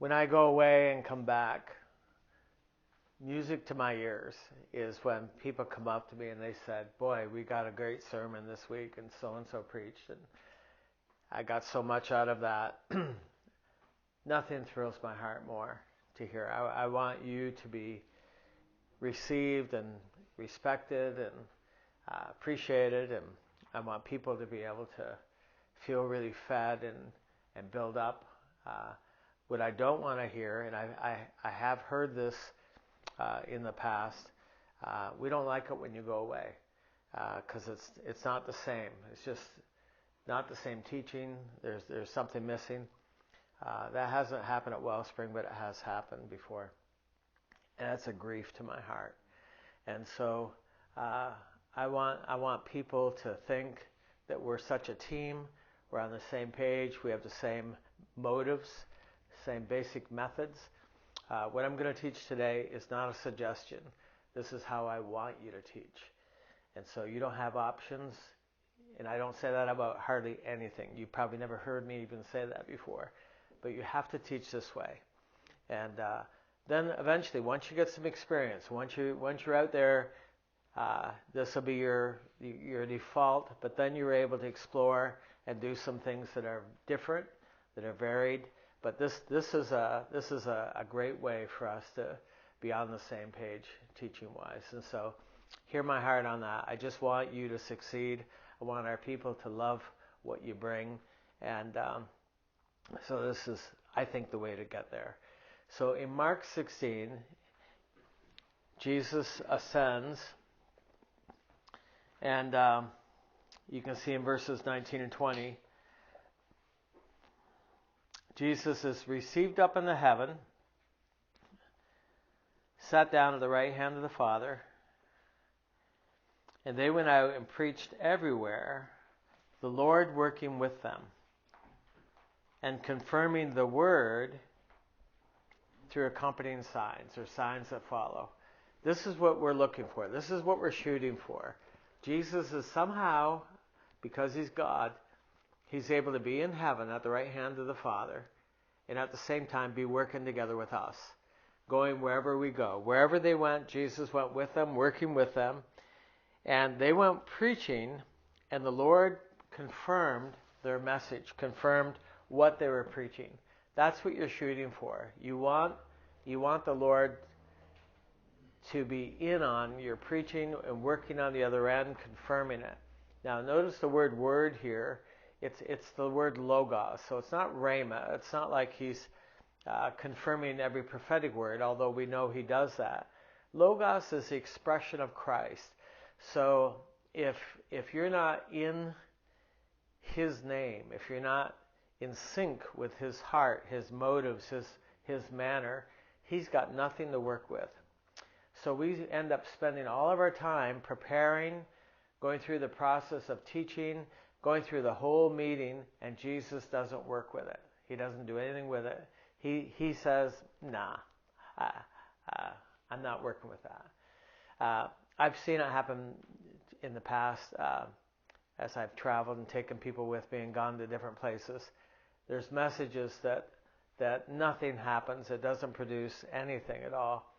When I go away and come back, music to my ears is when people come up to me and they said, boy, we got a great sermon this week and so preached and I got so much out of that. Nothing thrills my heart more to hear. I want you to be received and respected and appreciated, and I want people to be able to feel really fed and build up. What I don't want to hear, and I have heard this in the past, we don't like it when you go away because it's not the same. It's just not the same teaching. There's something missing. That hasn't happened at Wellspring, but it has happened before, and that's a grief to my heart. And so I want people to think that we're such a team. We're on the same page. We have the same motives, same basic methods. What I'm going to teach today is not a suggestion. This is how I want you to teach. And so you don't have options. And I don't say that about hardly anything. You probably never heard me even say that before. But you have to teach this way. And then eventually, once you get some experience, once you're out there, this will be your default. But then you're able to explore and do some things that are different, that are varied. But this is a great way for us to be on the same page teaching-wise. And so hear my heart on that. I just want you to succeed. I want our people to love what you bring. And so this is, I think, the way to get there. So in Mark 16, Jesus ascends. And you can see in verses 19 and 20, Jesus is received up into heaven, sat down at the right hand of the Father, and they went out and preached everywhere, the Lord working with them and confirming the word through accompanying signs, or signs that follow. This is what we're looking for. This is what we're shooting for. Jesus is somehow, because he's God, he's able to be in heaven at the right hand of the Father, and at the same time be working together with us, going wherever we go. Wherever they went, Jesus went with them, working with them, and they went preaching, and the Lord confirmed their message, confirmed what they were preaching. That's what you're shooting for. You want the Lord to be in on your preaching and working on the other end, confirming it. Now notice the word here. It's the word logos. So it's not rhema. It's not like he's confirming every prophetic word, although we know he does that. Logos is the expression of Christ. So if you're not in his name, if you're not in sync with his heart, his motives, his manner, he's got nothing to work with. So we end up spending all of our time preparing, going through the process of teaching, going through the whole meeting, and Jesus doesn't work with it. He doesn't do anything with it. He says, nah, I'm not working with that. I've seen it happen in the past as I've traveled and taken people with me and gone to different places. There's messages that nothing happens. It doesn't produce anything at all.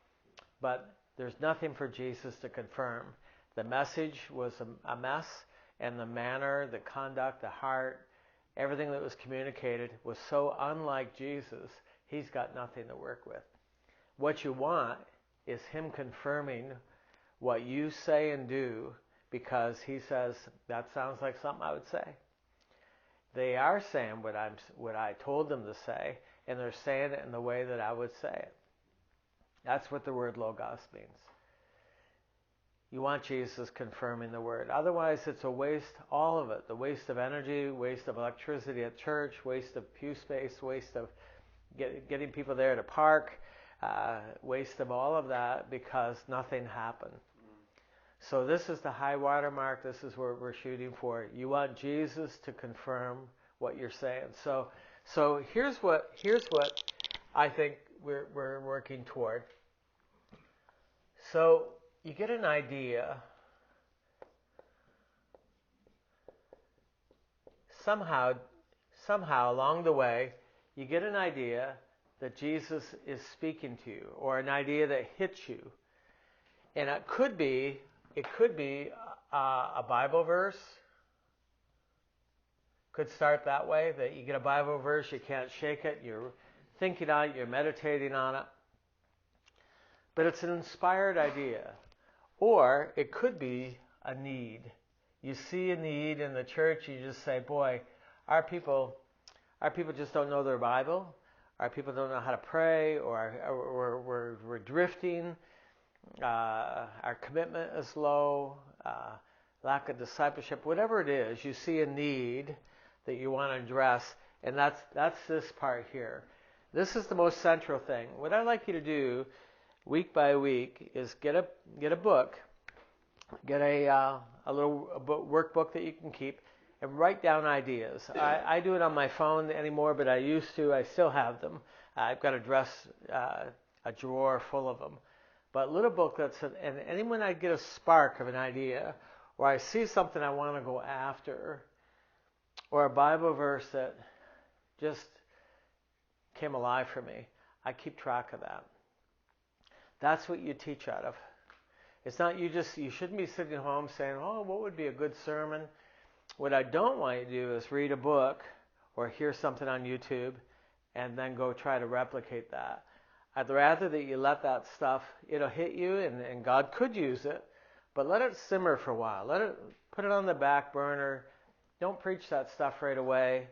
But there's nothing for Jesus to confirm. The message was a mess, and the manner, the conduct, the heart, everything that was communicated was so unlike Jesus, he's got nothing to work with. What you want is him confirming what you say and do, because he says, that sounds like something I would say. They are saying what I told them to say, and they're saying it in the way that I would say it. That's what the word logos means. You want Jesus confirming the word. Otherwise, it's a waste, all of it. The waste of energy, waste of electricity at church, waste of pew space, waste of getting people there to park, waste of all of that because nothing happened. So this is the high water mark. This is where we're shooting for. You want Jesus to confirm what you're saying. So here's what I think we're working toward. So you get an idea. Somehow along the way, you get an idea that Jesus is speaking to you, or an idea that hits you. And it could be a Bible verse. Could start that way, that you get a Bible verse, you can't shake it, you're thinking on it, you're meditating on it. But it's an inspired idea. Or it could be a need. You see a need in the church, you just say, boy, our people just don't know their Bible. Our people don't know how to pray, or we're drifting. Our commitment is low, lack of discipleship. Whatever it is, you see a need that you want to address, and that's this part here. This is the most central thing. What I'd like you to do, week by week, is get a book, get a little workbook that you can keep, and write down ideas. I do it on my phone anymore, but I used to. I still have them. I've got a drawer full of them. But little booklets, and when I get a spark of an idea, or I see something I want to go after, or a Bible verse that just came alive for me, I keep track of that. That's what you teach out of. It's not you shouldn't be sitting home saying, oh, what would be a good sermon? What I don't want you to do is read a book or hear something on YouTube and then go try to replicate that. I'd rather that you let that stuff, it'll hit you, and God could use it, but let it simmer for a while. Put it on the back burner. Don't preach that stuff right away.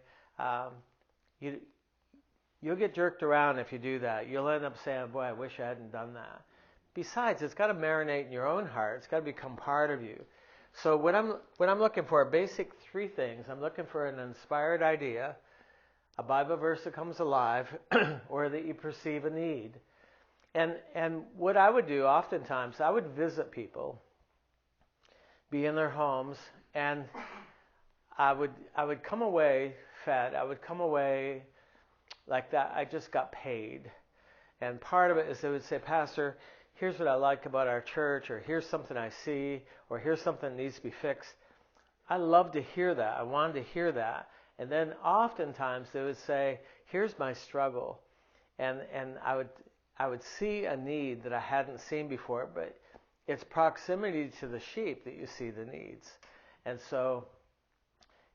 You'll get jerked around if you do that. You'll end up saying, boy, I wish I hadn't done that. Besides, it's got to marinate in your own heart. It's got to become part of you. So what I'm looking for, basic three things. I'm looking for an inspired idea, a Bible verse that comes alive, or that you perceive a need. And what I would do oftentimes, I would visit people, be in their homes, and I would come away fed. I would come away like that. I just got paid. And part of it is they would say, Pastor, here's what I like about our church, or here's something I see, or here's something that needs to be fixed. I love to hear that. I wanted to hear that. And then oftentimes they would say, here's my struggle. And I would see a need that I hadn't seen before, but it's proximity to the sheep that you see the needs. And so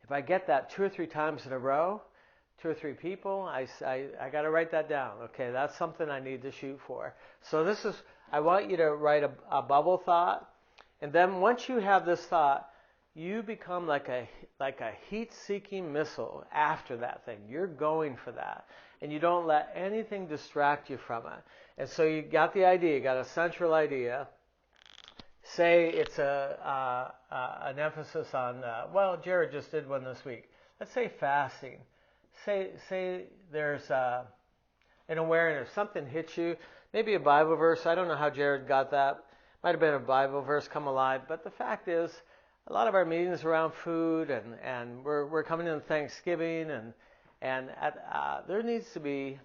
if I get that 2 or 3 times in a row, 2 or 3 people, I got to write that down. Okay, that's something I need to shoot for. So I want you to write a bubble thought. And then once you have this thought, you become like a heat-seeking missile after that thing. You're going for that. And you don't let anything distract you from it. And so you got the idea, you got a central idea. Say it's an emphasis on, Jared just did one this week. Let's say fasting. Say there's an awareness, something hits you, maybe a Bible verse. I don't know how Jared got that. Might have been a Bible verse come alive. But the fact is, a lot of our meetings around food, and we're coming into Thanksgiving, and there needs to be,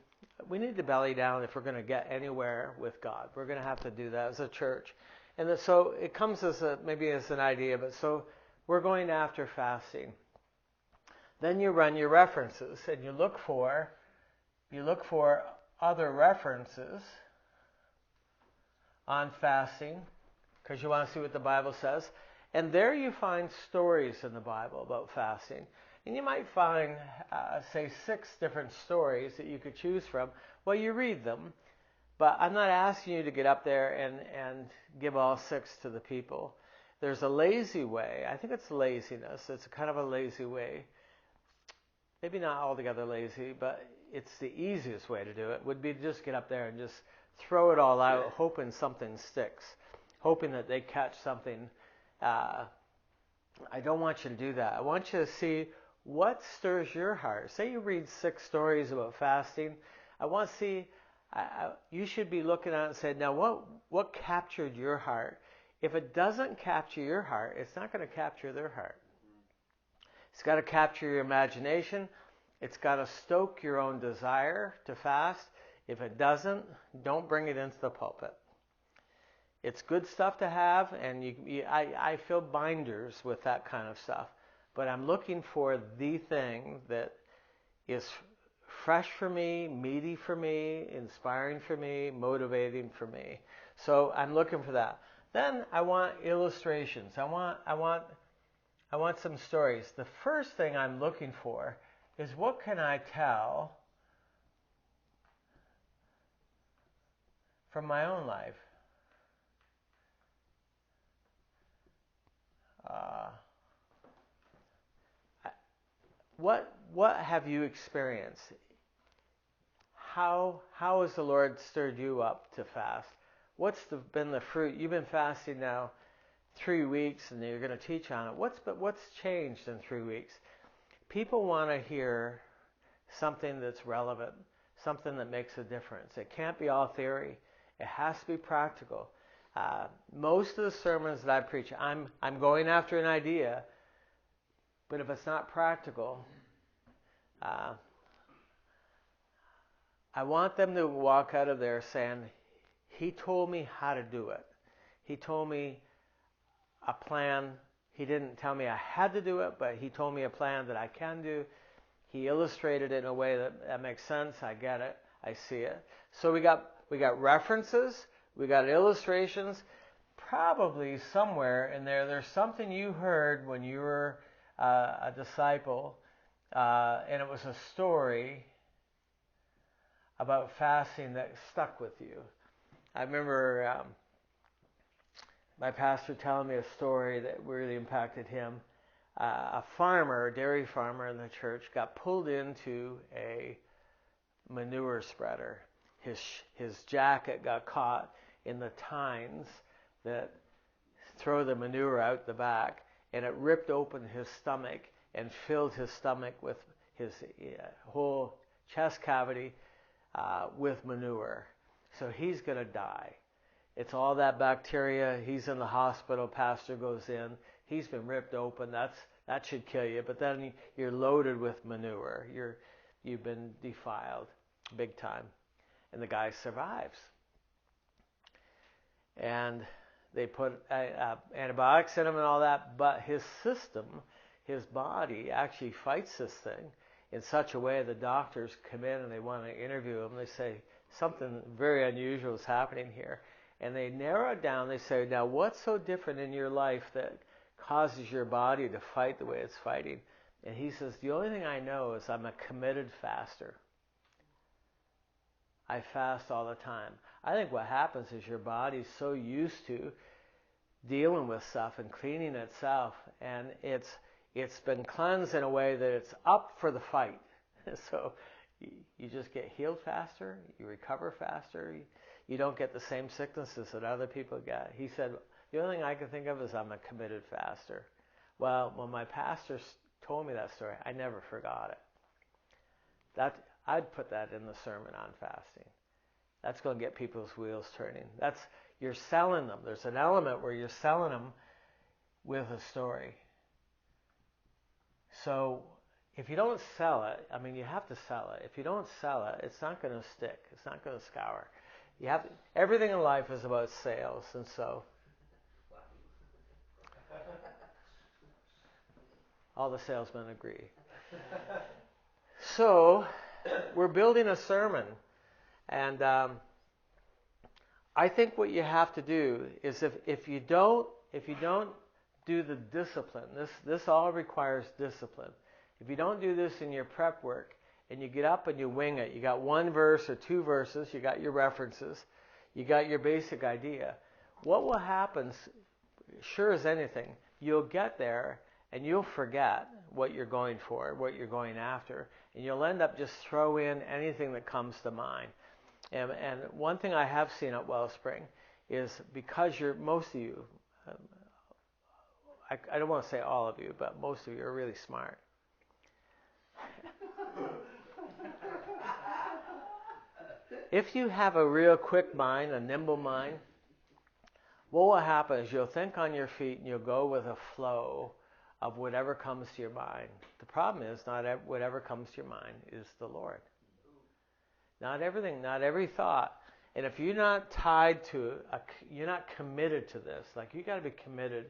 we need to belly down if we're going to get anywhere with God. We're going to have to do that as a church. And so it comes as maybe as an idea, but so we're going after fasting. Then you run your references, and you look for other references on fasting, because you want to see what the Bible says. And there you find stories in the Bible about fasting. And you might find, say, 6 different stories that you could choose from. Well, you read them, but I'm not asking you to get up there and give all 6 to the people. There's a lazy way. I think it's laziness. It's kind of a lazy way. Maybe not altogether lazy, but it's the easiest way to do it, would be to just get up there and just throw it all out, hoping something sticks, hoping that they catch something. I don't want you to do that. I want you to see what stirs your heart. Say you read 6 stories about fasting. I want to see, you should be looking at it and saying, now what captured your heart? If it doesn't capture your heart, it's not going to capture their heart. It's got to capture your imagination. It's got to stoke your own desire to fast. If it doesn't, don't bring it into the pulpit. It's good stuff to have, and I fill binders with that kind of stuff. But I'm looking for the thing that is fresh for me, meaty for me, inspiring for me, motivating for me. So I'm looking for that. Then I want illustrations. I want some stories. The first thing I'm looking for is what can I tell from my own life? What have you experienced? How has the Lord stirred you up to fast? What's been the fruit? You've been fasting now 3 weeks, and you're going to teach on it. What's changed in 3 weeks? People want to hear something that's relevant, something that makes a difference. It can't be all theory. It has to be practical. Most of the sermons that I preach, I'm going after an idea, but if it's not practical, I want them to walk out of there saying, he told me how to do it. He told me a plan. He didn't tell me I had to do it, but he told me a plan that I can do. He illustrated it in a way that makes sense. I get it. I see it. So we got references. We got illustrations. Probably somewhere in there's something you heard when you were a disciple, and it was a story about fasting that stuck with you. I remember my pastor telling me a story that really impacted him. A dairy farmer in the church, got pulled into a manure spreader. His jacket got caught in the tines that throw the manure out the back, and it ripped open his stomach and filled his stomach with his whole chest cavity with manure. So he's going to die. It's all that bacteria. He's in the hospital. Pastor goes in. He's been ripped open. That should kill you. But then you're loaded with manure. You've been defiled big time. And the guy survives. And they put antibiotics in him and all that. But his system, his body, actually fights this thing in such a way the doctors come in and they want to interview him. They say something very unusual is happening here. And they narrow it down. They say, now what's so different in your life that causes your body to fight the way it's fighting? And he says, the only thing I know is I'm a committed faster. I fast all the time. I think what happens is your body's so used to dealing with stuff and cleaning itself, and it's been cleansed in a way that it's up for the fight. So you just get healed faster, you recover faster, you don't get the same sicknesses that other people get. He said, the only thing I can think of is I'm a committed faster. Well, when my pastor told me that story, I never forgot it. I'd put that in the sermon on fasting. That's going to get people's wheels turning. You're selling them. There's an element where you're selling them with a story. So if you don't sell it, you have to sell it. If you don't sell it, it's not going to stick. It's not going to scour. Everything in life is about sales, and so all the salesmen agree. So we're building a sermon, and I think what you have to do is if you don't do the discipline, this all requires discipline. If you don't do this in your prep work and you get up and you wing it, you got one verse or two verses, you got your references, you got your basic idea. What will happen, sure as anything, you'll get there and you'll forget what you're going for, what you're going after, and you'll end up just throw in anything that comes to mind. And one thing I have seen at Wellspring is because most of you, I don't want to say all of you, but most of you are really smart. If you have a real quick mind, a nimble mind, what will happen is you'll think on your feet and you'll go with a flow of whatever comes to your mind. The problem is not whatever comes to your mind is the Lord. Not everything, not every thought. And if you're not tied to, you're not committed to this, like you got to be committed.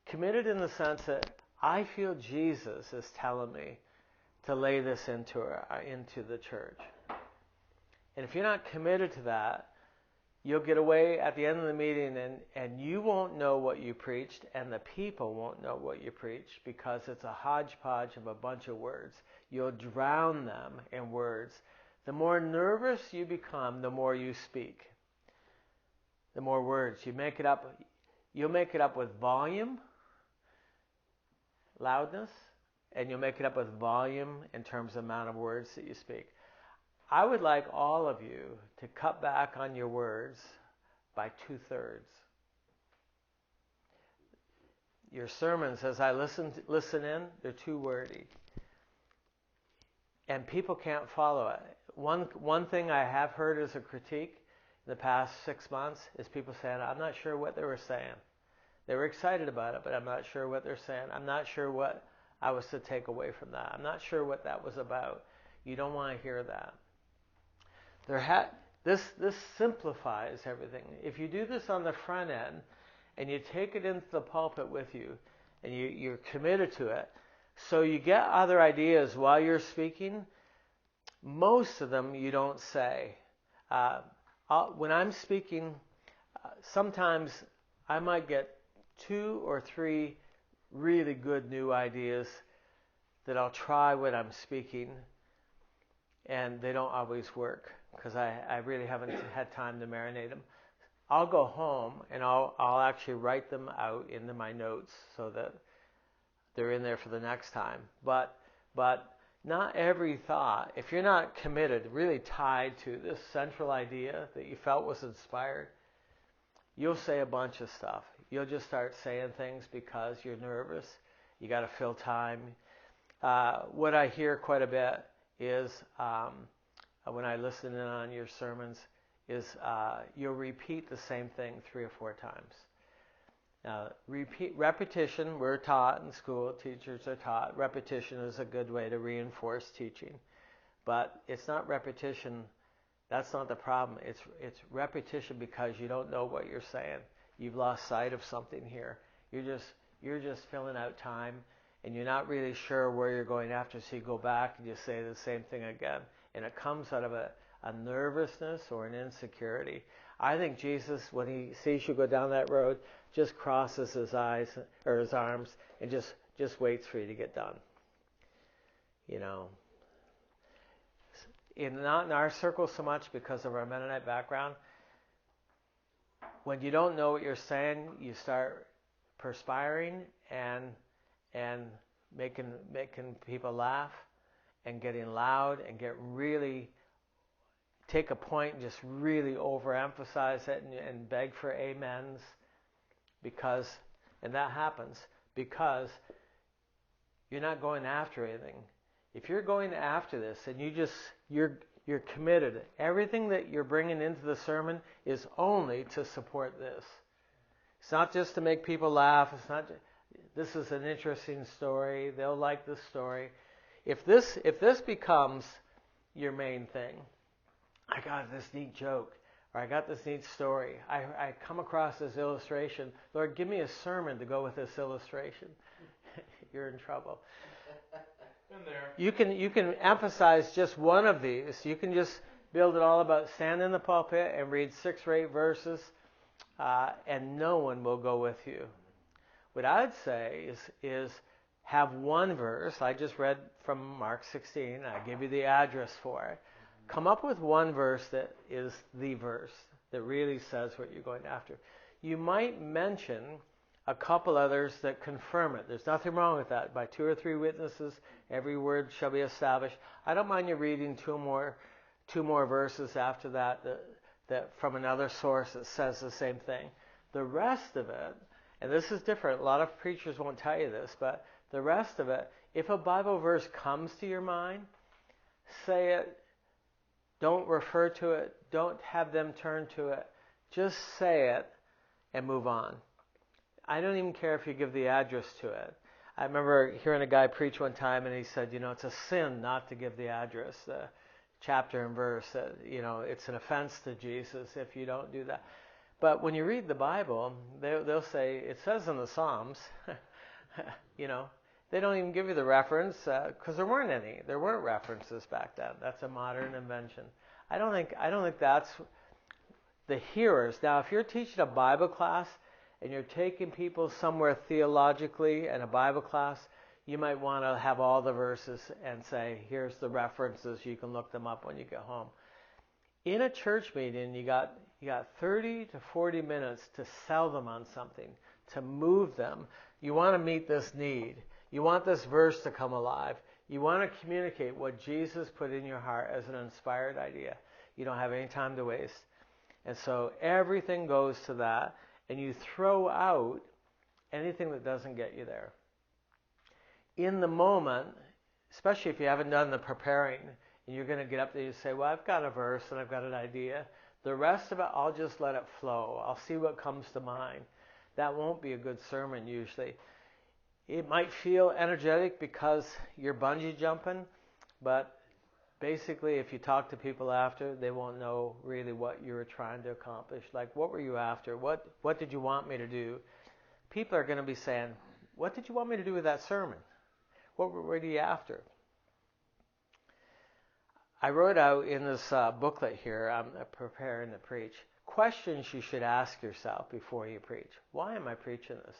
Committed in the sense that I feel Jesus is telling me to lay this into the church. And if you're not committed to that, you'll get away at the end of the meeting and you won't know what you preached, and the people won't know what you preached, because it's a hodgepodge of a bunch of words. You'll drown them in words. The more nervous you become, the more you speak. The more words. You'll make it up with volume, loudness, and you'll make it up with volume in terms of the amount of words that you speak. I would like all of you to cut back on your words by 2/3. Your sermons, as I listen in, they're too wordy. And people can't follow it. One thing I have heard as a critique in the past 6 months is people saying, I'm not sure what they were saying. They were excited about it, but I'm not sure what they're saying. I'm not sure what I was to take away from that. I'm not sure what that was about. You don't want to hear that. This simplifies everything. If you do this on the front end and you take it into the pulpit with you and you're committed to it, so you get other ideas while you're speaking, most of them you don't say. When I'm speaking, sometimes I might get 2 or 3 really good new ideas that I'll try when I'm speaking, and they don't always work because I really haven't had time to marinate them. I'll go home and I'll actually write them out into my notes so that they're in there for the next time. But not every thought, if you're not committed, really tied to this central idea that you felt was inspired, you'll say a bunch of stuff. You'll just start saying things because you're nervous. You got to fill time. What I hear quite a bit is when I listen in on your sermons is you'll repeat the same thing 3 or 4 times. Repetition, we're taught in school, teachers are taught, repetition is a good way to reinforce teaching. But it's not repetition, that's not the problem. It's repetition because you don't know what you're saying. You've lost sight of something here. You're just filling out time, and you're not really sure where you're going after, so you go back and you say the same thing again. And it comes out of a nervousness or an insecurity. I think Jesus, when he sees you go down that road, just crosses his eyes or his arms and just waits for you to get done. You know, not in our circle so much because of our Mennonite background. When you don't know what you're saying, you start perspiring and making people laugh and getting loud and take a point and just really overemphasize it and beg for amens, and that happens because you're not going after anything. If you're going after this and you're committed, everything that you're bringing into the sermon is only to support this. It's not just to make people laugh. It's not. This is an interesting story. They'll like this story. If this becomes your main thing, I got this neat joke, or I got this neat story. I come across this illustration. Lord, give me a sermon to go with this illustration. You're in trouble. You can emphasize just one of these. You can just build it all about stand in the pulpit and read 6 or 8 verses, and no one will go with you. What I'd say is have one verse. I just read from Mark 16. I give you the address for it. Come up with one verse that is the verse that really says what you're going after. You might mention a couple others that confirm it. There's nothing wrong with that. By 2 or 3 witnesses, every word shall be established. I don't mind you reading two more verses after that from another source that says the same thing. The rest of it, and this is different. A lot of preachers won't tell you this, but the rest of it, if a Bible verse comes to your mind, say it. Don't refer to it. Don't have them turn to it. Just say it and move on. I don't even care if you give the address to it. I remember hearing a guy preach one time, and he said, it's a sin not to give the address, the chapter and verse. It's an offense to Jesus if you don't do that. But when you read the Bible, they'll say, it says in the Psalms, They don't even give you the reference because there weren't any. There weren't references back then. That's a modern invention. I don't think that's the hearers. Now, if you're teaching a Bible class and you're taking people somewhere theologically in a Bible class, you might want to have all the verses and say, here's the references. You can look them up when you get home. In a church meeting, you got 30 to 40 minutes to sell them on something, to move them. You want to meet this need. You want this verse to come alive. You want to communicate what Jesus put in your heart as an inspired idea. You don't have any time to waste. And so everything goes to that, and you throw out anything that doesn't get you there. In the moment, especially if you haven't done the preparing, and you're going to get up there and say, well, I've got a verse and I've got an idea. The rest of it, I'll just let it flow. I'll see what comes to mind. That won't be a good sermon usually. It might feel energetic because you're bungee jumping, but basically if you talk to people after, they won't know really what you were trying to accomplish. Like, what were you after? What did you want me to do? People are going to be saying, what did you want me to do with that sermon? What were you after? I wrote out in this booklet here, I'm preparing to preach, questions you should ask yourself before you preach. Why am I preaching this?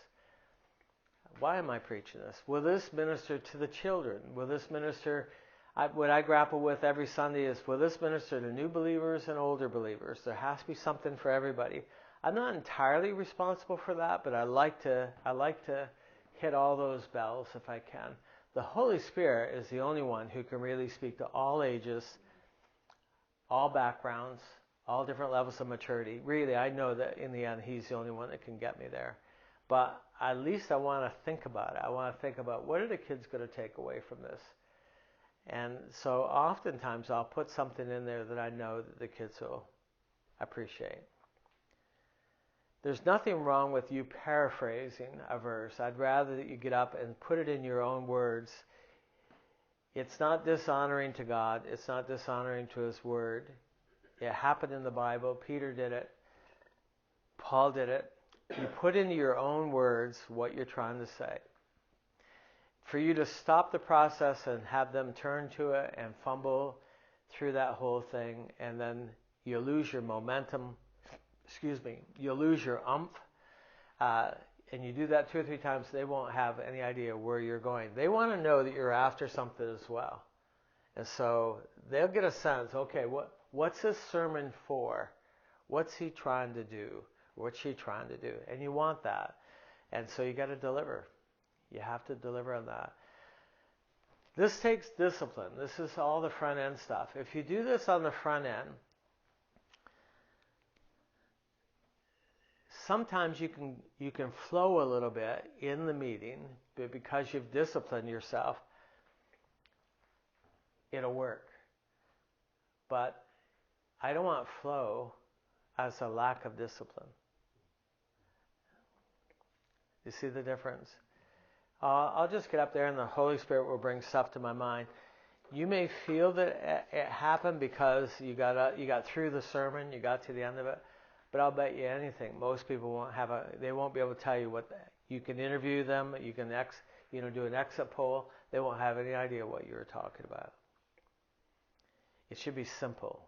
Why am I preaching this? Will this minister to the children? Will this minister, what I grapple with every Sunday is, will this minister to new believers and older believers? There has to be something for everybody. I'm not entirely responsible for that, but I like to hit all those bells if I can. The Holy Spirit is the only one who can really speak to all ages, all backgrounds, all different levels of maturity. Really, I know that in the end, He's the only one that can get me there. But at least I want to think about it. I want to think about, what are the kids going to take away from this? And so oftentimes I'll put something in there that I know that the kids will appreciate. There's nothing wrong with you paraphrasing a verse. I'd rather that you get up and put it in your own words. It's not dishonoring to God. It's not dishonoring to His Word. It happened in the Bible. Peter did it. Paul did it. You put into your own words what you're trying to say. For you to stop the process and have them turn to it and fumble through that whole thing, and then you lose your momentum, you'll lose your umph, and you do that 2 or 3 times, they won't have any idea where you're going. They want to know that you're after something as well. And so they'll get a sense, okay, what's this sermon for? What's he trying to do? What's she trying to do? And you want that. And so you got to deliver. You have to deliver on that. This takes discipline. This is all the front end stuff. If you do this on the front end, sometimes you can flow a little bit in the meeting, but because you've disciplined yourself, it'll work. But I don't want flow as a lack of discipline. You see the difference? I'll just get up there and the Holy Spirit will bring stuff to my mind. You may feel that it happened because you got through the sermon, you got to the end of it, but I'll bet you anything, most people they won't be able to tell you what. You can interview them, you can do an exit poll, they won't have any idea what you were talking about. It should be simple.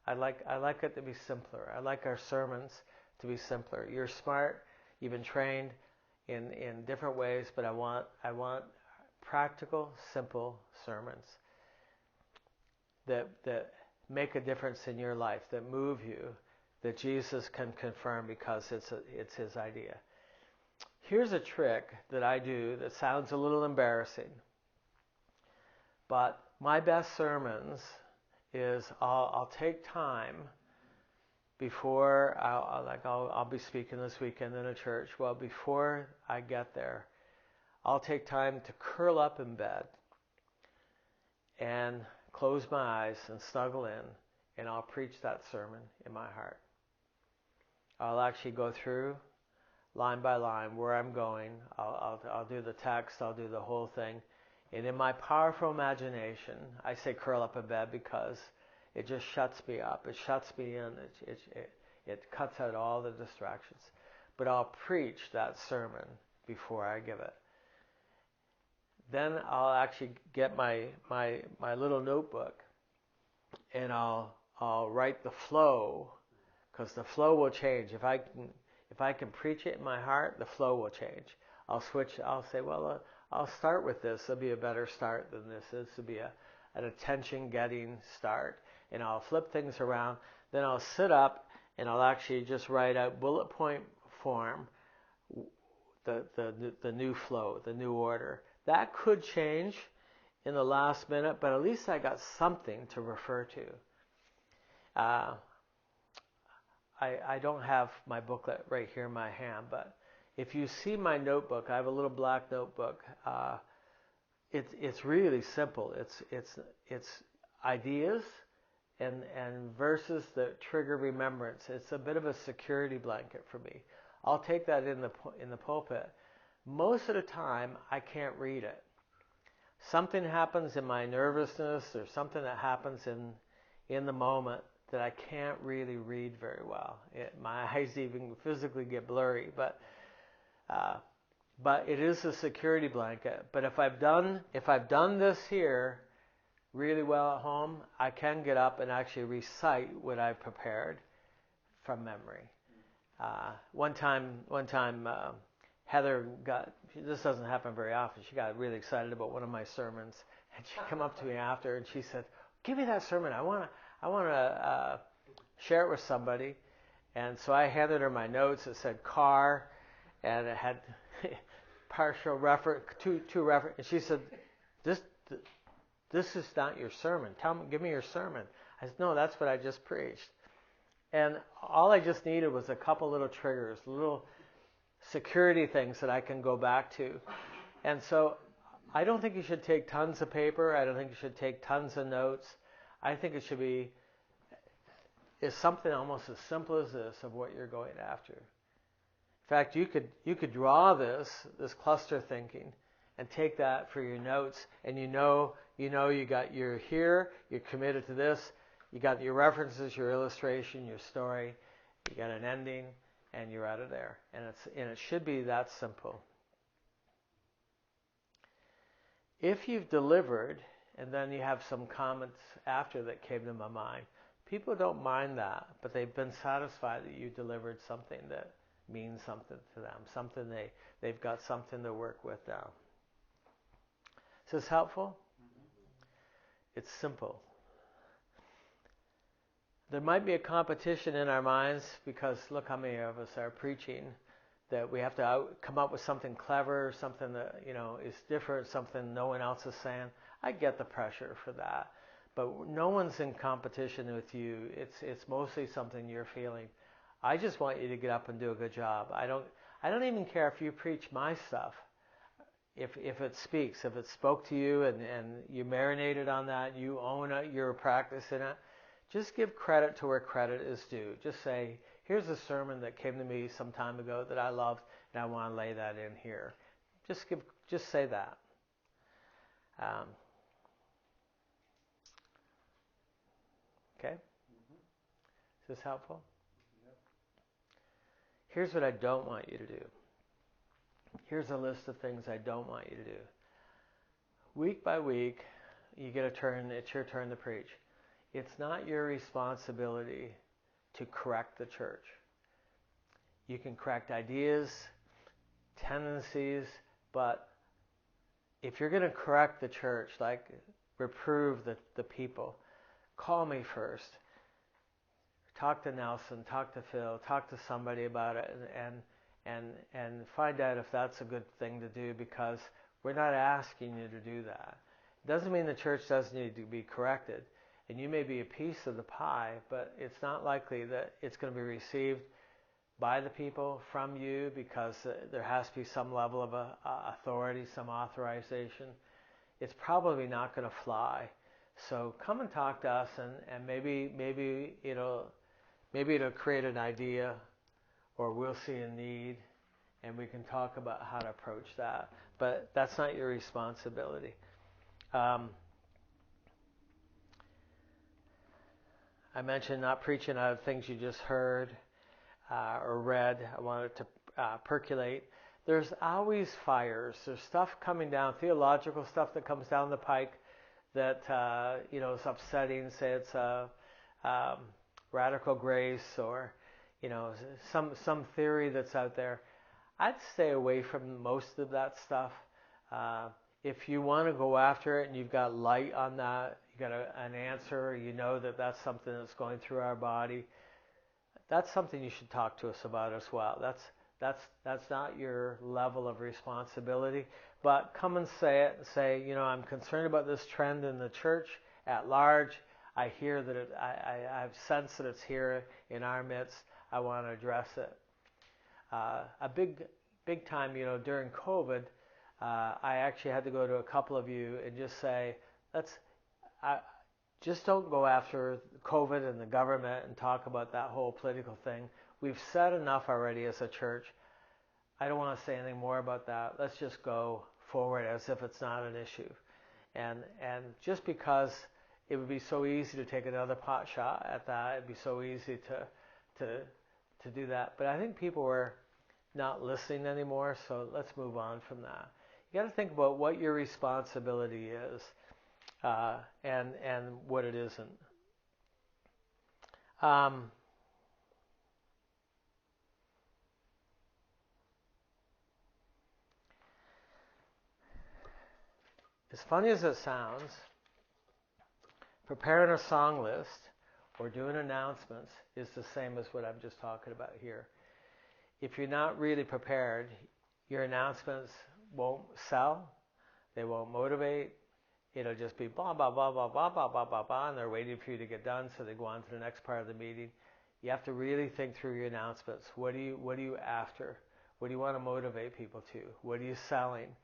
I like it to be simpler. I like our sermons to be simpler. You're smart, you've been trained in different ways, but I want practical, simple sermons that make a difference in your life, that move you, that Jesus can confirm because it's His idea. Here's a trick that I do that sounds a little embarrassing, but my best sermons is I'll take time before I'll be speaking this weekend in a church. Well, before I get there, I'll take time to curl up in bed and close my eyes and snuggle in, and I'll preach that sermon in my heart. I'll actually go through line by line where I'm going. I'll do the text. I'll do the whole thing. And in my powerful imagination, I say curl up in bed because it just shuts me up. It shuts me in. It cuts out all the distractions. But I'll preach that sermon before I give it. then I'll actually get my little notebook, and I'll write the flow, because the flow will change. If I can preach it in my heart, the flow will change. I'll switch. I'll say, well, I'll start with this. It'll be a better start than this. This will be an attention-getting start, and I'll flip things around. Then I'll sit up and I'll actually just write out bullet point form the new flow, the new order. That could change in the last minute, but at least I got something to refer to. I don't have my booklet right here in my hand, but if you see my notebook, I have a little black notebook. It's really simple. It's ideas and verses that trigger remembrance. It's a bit of a security blanket for me. I'll take that in the pulpit. Most of the time, I can't read it. Something happens in my nervousness, or something that happens in the moment that I can't really read very well. My eyes even physically get blurry, but it is a security blanket. But if I've done this here really well at home, I can get up and actually recite what I've prepared from memory. One time, Heather this doesn't happen very often, she got really excited about one of my sermons, and she come up to me after and she said, "Give me that sermon. I want to share it with somebody." And so I handed her my notes. It said car, and it had partial reference, two reference. And she said, "This is not your sermon. Give me your sermon." I said, "No, that's what I just preached." And all I just needed was a couple little triggers, little security things that I can go back to. And so I don't think you should take tons of paper. I don't think you should take tons of notes. I think it should be something almost as simple as this of what you're going after. In fact, you could draw this cluster thinking and take that for your notes, and you're here, you're committed to this, you got your references, your illustration, your story, you got an ending, and you're out of there. And it should be that simple. If you've delivered, and then you have some comments after that came to my mind, people don't mind that, but they've been satisfied that you delivered something that means something to them, something they've got something to work with now. Is this helpful? It's simple. There might be a competition in our minds because look how many of us are preaching that we have to come up with something clever, something that is different, something no one else is saying. I get the pressure for that, but no one's in competition with you. It's mostly something you're feeling. I just want you to get up and do a good job. I don't even care if you preach my stuff. If it speaks, if it spoke to you and you marinated on that, you own it, you're practicing it. Just give credit to where credit is due. Just say, here's a sermon that came to me some time ago that I loved, and I want to lay that in here. Just say that. Okay? Is this helpful? Yep. Here's what I don't want you to do. Here's a list of things I don't want you to do. Week by week, you get a turn. It's your turn to preach. It's not your responsibility to correct the church. You can correct ideas, tendencies, but if you're going to correct the church, like reprove the people, call me first. Talk to Nelson, talk to Phil, talk to somebody about it, and find out if that's a good thing to do, because we're not asking you to do that. It doesn't mean the church doesn't need to be corrected. And you may be a piece of the pie, but it's not likely that it's going to be received by the people from you, because there has to be some level of authority, some authorization. It's probably not going to fly. So come and talk to us, and maybe it'll create an idea, or we'll see a need, and we can talk about how to approach that. But that's not your responsibility. I mentioned not preaching out of things you just heard or read. I want it to percolate. there's always fires. There's stuff coming down, theological stuff that comes down the pike that is upsetting. Say it's radical grace, or some theory that's out there. I'd stay away from most of that stuff. If you want to go after it and you've got light on that, you got an answer, that's something that's going through our body, that's something you should talk to us about as well. That's not your level of responsibility, but come and say it. Say, I'm concerned about this trend in the church at large. I hear that I've sensed that it's here in our midst. I want to address it. A big time, during COVID, I actually had to go to a couple of you and just say, just don't go after COVID and the government and talk about that whole political thing. We've said enough already as a church. I don't want to say anything more about that. Let's just go forward as if it's not an issue. And just because it would be so easy to take another pot shot at that, it'd be so easy to do that. But I think people were not listening anymore, so let's move on from that. You got to think about what your responsibility is and what it isn't. As funny as it sounds, preparing a song list or doing announcements is the same as what I'm just talking about here. If you're not really prepared, your announcements won't sell, they won't motivate, it'll just be blah, blah, blah, blah, blah, blah, blah, blah, blah, and they're waiting for you to get done so they go on to the next part of the meeting. You have to really think through your announcements. What are you after? What do you want to motivate people to? What are you selling?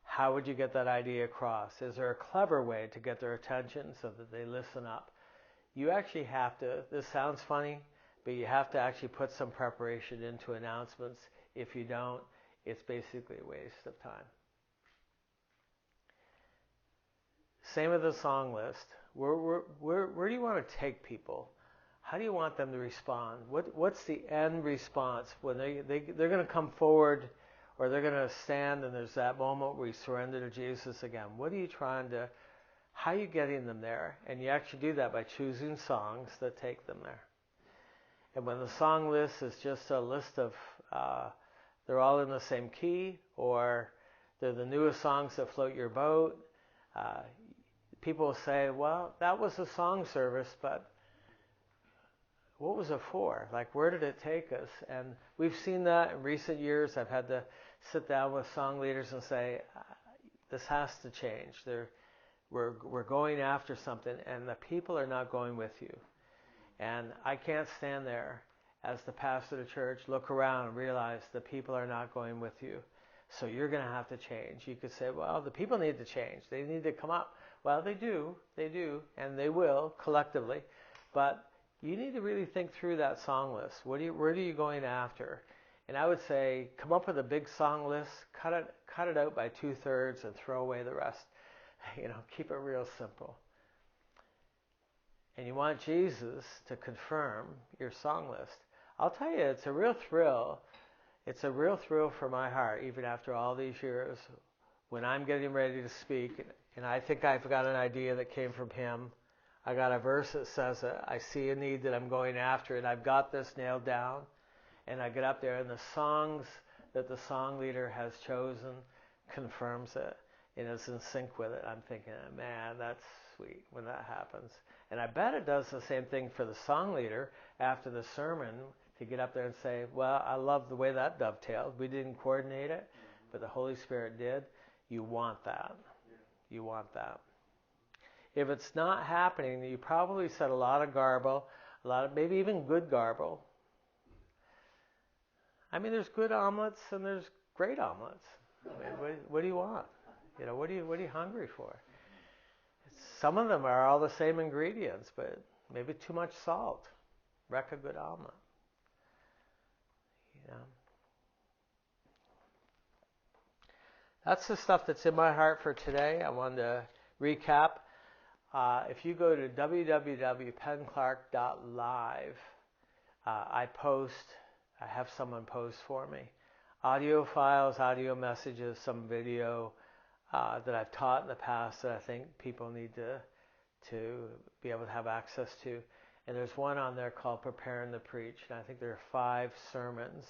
How would you get that idea across? Is there a clever way to get their attention so that they listen up? You actually have to, this sounds funny, but you have to actually put some preparation into announcements. If you don't, it's basically a waste of time. Same with the song list. Where do you want to take people? How do you want them to respond? What's the end response when they're going to come forward, or they're going to stand and there's that moment where you surrender to Jesus again? How are you getting them there? And you actually do that by choosing songs that take them there. And when the song list is just a list of, they're all in the same key, or they're the newest songs that float your boat, people will say, well, that was a song service, but what was it for? Like, where did it take us? And we've seen that in recent years. I've had to sit down with song leaders and say, this has to change. We're going after something, and the people are not going with you. And I can't stand there as the pastor of the church, look around and realize the people are not going with you. So you're going to have to change. You could say, well, the people need to change. They need to come up. Well, they do, and they will collectively. But you need to really think through that song list. Where are you going after? And I would say, come up with a big song list, cut it out by 2/3 and throw away the rest. Keep it real simple. And you want Jesus to confirm your song list. I'll tell you, it's a real thrill. It's a real thrill for my heart, even after all these years, when I'm getting ready to speak, and I think I've got an idea that came from him. I got a verse that says it. I see a need that I'm going after, and I've got this nailed down. And I get up there, and the songs that the song leader has chosen confirms it and is in sync with it. I'm thinking, man, that's sweet when that happens. And I bet it does the same thing for the song leader after the sermon, to get up there and say, well, I love the way that dovetailed. We didn't coordinate it, but the Holy Spirit did. You want that. You want that. If it's not happening, you probably said a lot of garble, maybe even good garble. I mean, there's good omelets and there's great omelets. I mean, what do you want? What are you hungry for? Some of them are all the same ingredients, but maybe too much salt. Wreck a good omelet. That's the stuff that's in my heart for today. I wanted to recap. If you go to www.pennclark.live, I have someone post for me audio files, audio messages, some video that I've taught in the past that I think people need to be able to have access to. And there's one on there called Preparing to Preach. And I think there are 5 sermons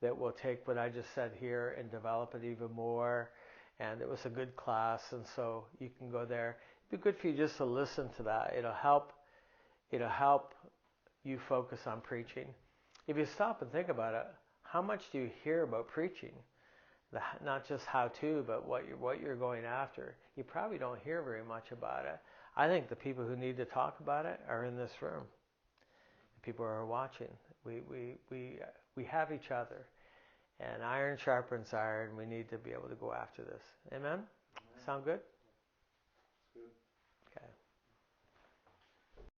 that will take what I just said here and develop it even more. And it was a good class, and so you can go there. It'd be good for you just to listen to that. It'll help you focus on preaching. If you stop and think about it, how much do you hear about preaching? Not just how to, but what you're going after. You probably don't hear very much about it. I think the people who need to talk about it are in this room. The people who are watching. We have each other. And iron sharpens iron. We need to be able to go after this. Amen? Sound good?